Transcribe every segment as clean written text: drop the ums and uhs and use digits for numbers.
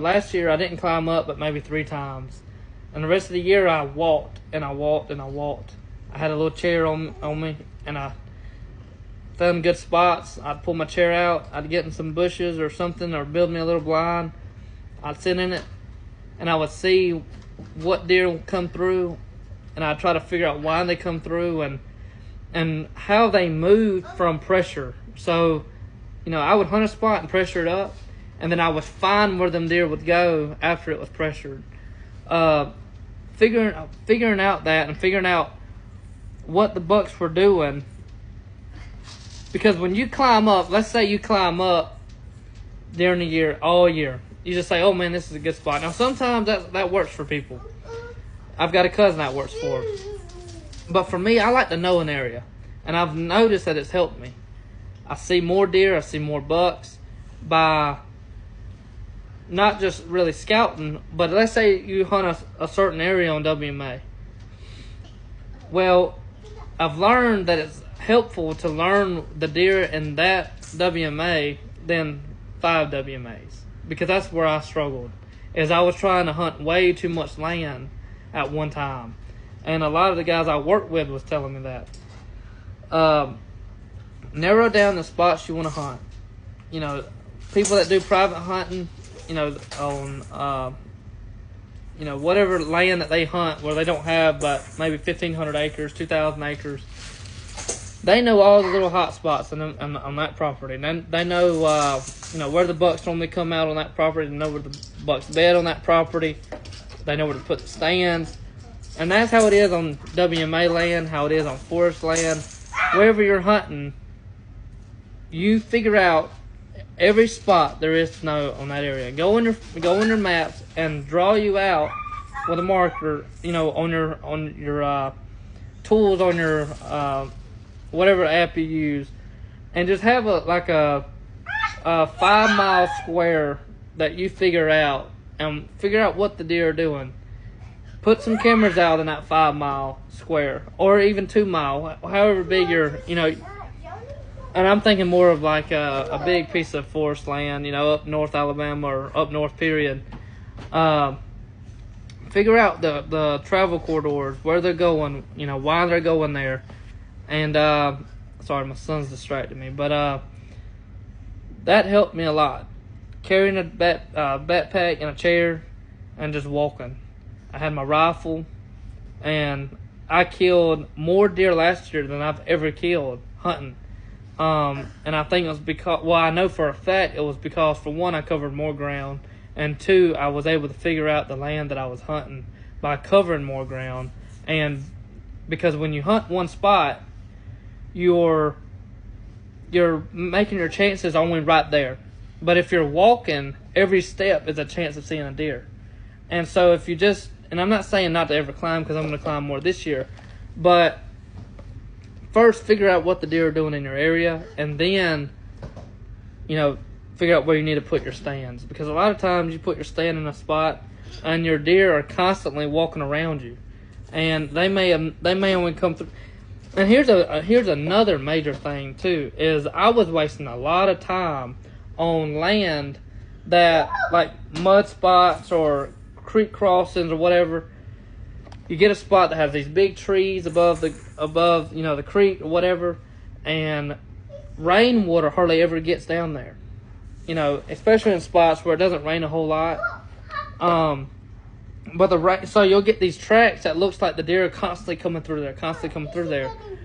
Last year I didn't climb up but maybe 3 times. And the rest of the year I walked and I walked and I walked. I had a little chair on me and I found good spots. I'd pull my chair out, I'd get in some bushes or something or build me a little blind. I'd sit in it and I would see what deer would come through, and I'd try to figure out why they come through and how they move from pressure. So, I would hunt a spot and pressure it up, and then I would find where them deer would go after it was pressured. Figuring out that and figuring out what the bucks were doing. Because when you climb up, let's say you climb up during the year, all year, you just say, oh man, this is a good spot. Now sometimes that works for people. I've got a cousin that works for. But for me, I like to know an area. And I've noticed that it's helped me. I see more deer, I see more bucks by not just really scouting, but let's say you hunt a certain area on WMA. Well, I've learned that it's helpful to learn the deer in that WMA than 5 WMAs, because that's where I struggled, is I was trying to hunt way too much land at one time, and a lot of the guys I worked with was telling me that. Narrow down the spots you want to hunt. People that do private hunting, on whatever land that they hunt where they don't have but maybe 1,500 acres, 2,000 acres. They know all the little hot spots on that property. And they know, where the bucks normally come out on that property. They know where the bucks bed on that property. They know where to put the stands. And that's how it is on WMA land, how it is on forest land. Wherever you're hunting, you figure out every spot there is to know on that area. Go in your maps and draw you out with a marker, on your tools, on your whatever app you use, and just have a 5-mile square that you figure out, and figure out what the deer are doing. Put some cameras out in that 5-mile square, or even 2-mile, however big you're, and I'm thinking more of like a big piece of forest land, up North Alabama or up north period. Figure out the travel corridors, where they're going, why they're going there. And, sorry, my son's distracted me, but that helped me a lot. Carrying a backpack and a chair and just walking. I had my rifle, and I killed more deer last year than I've ever killed hunting. And I think it was because, I know for a fact it was because, for one, I covered more ground, and 2, I was able to figure out the land that I was hunting by covering more ground. And because when you hunt one spot, you're making your chances only right there. But if you're walking, every step is a chance of seeing a deer. And so if you just, and I'm not saying not to ever climb, because I'm going to climb more this year, but first figure out what the deer are doing in your area, and then, figure out where you need to put your stands. Because a lot of times you put your stand in a spot, and your deer are constantly walking around you, and they may only come through. And here's another major thing too, is I was wasting a lot of time on land that, like mud spots or creek crossings or whatever. You get a spot that has these big trees above the creek or whatever, and rainwater hardly ever gets down there. Especially in spots where it doesn't rain a whole lot. So you'll get these tracks that looks like the deer are constantly coming through there.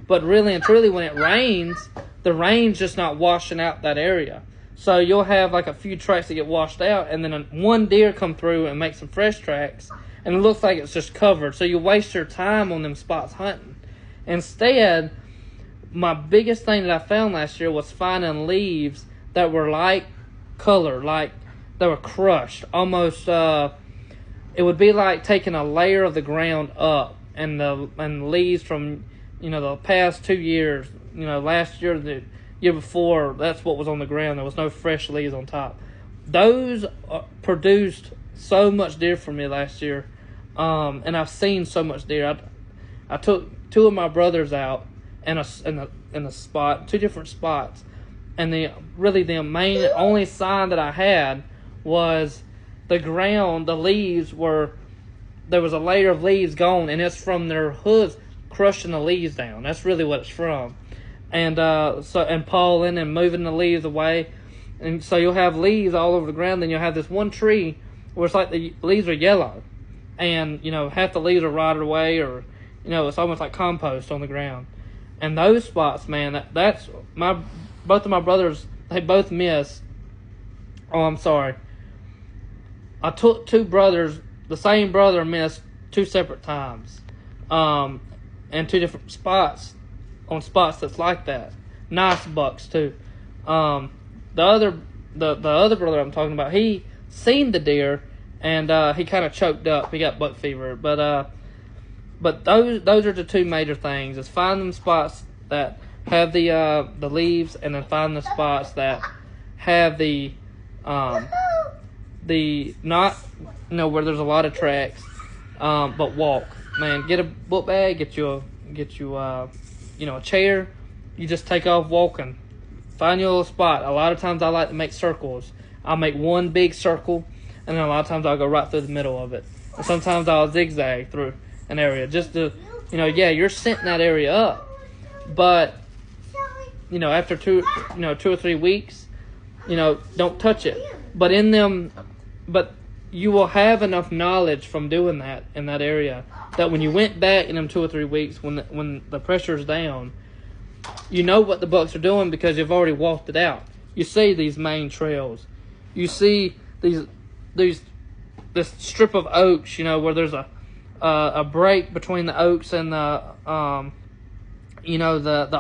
But really and truly, when it rains, the rain's just not washing out that area. So you'll have like a few tracks that get washed out, and then one deer come through and make some fresh tracks, and it looks like it's just covered. So you waste your time on them spots hunting. Instead, my biggest thing that I found last year was finding leaves that were light color, like they were crushed. Almost, it would be like taking a layer of the ground up, and the leaves from, the past 2 years, last year, the year before, that's what was on the ground. There was no fresh leaves on top. Those produced so much deer for me last year, and I've seen so much deer. I took 2 of my brothers out in a spot, 2 different spots, and the only sign that I had was the ground, the leaves were, there was a layer of leaves gone, and it's from their hooves crushing the leaves down. That's really what it's from. And and pollen and moving the leaves away. And so you'll have leaves all over the ground, then you'll have this one tree where it's like the leaves are yellow. And, half the leaves are rotted away, or, it's almost like compost on the ground. And those spots, man, that's both of my brothers, they both missed. Oh, I'm sorry. I took two brothers, the same brother missed 2 separate times. And 2 different spots, on spots that's like that. Nice bucks too. The other brother I'm talking about, he seen the deer, and he kind of choked up. He got buck fever. But those are the 2 major things: is find them spots that have the leaves, and then find the spots that have the not, where there's a lot of tracks, but walk. Man, get a book bag, get you a chair. You just take off walking. Find your little spot. A lot of times I like to make circles. I'll make one big circle, and then a lot of times I'll go right through the middle of it. And sometimes I'll zigzag through an area just to, you're scenting that area up. But, after 2 or 3 weeks, don't touch it. But you will have enough knowledge from doing that in that area that when you went back in them 2 or 3 weeks, when the pressure's down, you know what the bucks are doing because you've already walked it out. You see these main trails. You see this strip of oaks, where there's a break between the oaks and the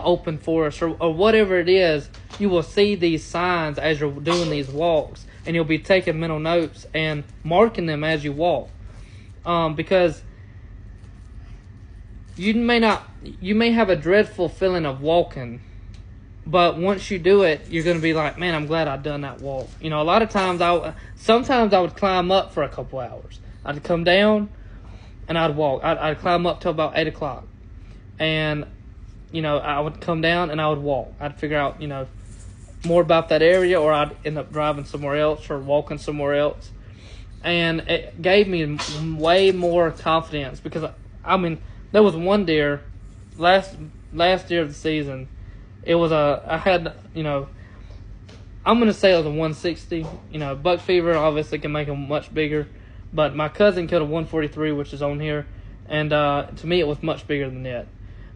open forest or whatever it is. You will see these signs as you're doing these walks, and you'll be taking mental notes and marking them as you walk, because you may have a dreadful feeling of walking, but once you do it, you're going to be like, man, I'm glad I done that walk. A lot of times sometimes I would climb up for a couple hours. I'd come down and I'd walk. I'd climb up till about 8 o'clock, and I would come down and I would walk. I'd figure out more about that area, or I'd end up driving somewhere else or walking somewhere else. And it gave me way more confidence because there was one deer last deer of the season. It was I'm going to say it was a 160. Buck fever obviously can make them much bigger, but my cousin killed a 143, which is on here, and to me it was much bigger than that.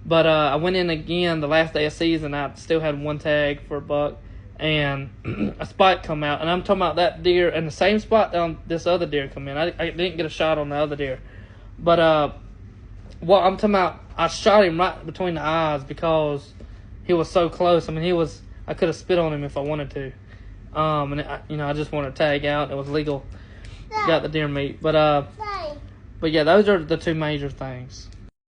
But I went in again the last day of season. I still had 1 tag for a buck, and a spike come out, and I'm talking about that deer in the same spot that this other deer come in. I didn't get a shot on the other deer, but what I'm talking about, I shot him right between the eyes because he was so close. I could have spit on him if I wanted to, and I just wanted to tag out. It was legal, got the deer meat, but yeah, those are the 2 major things.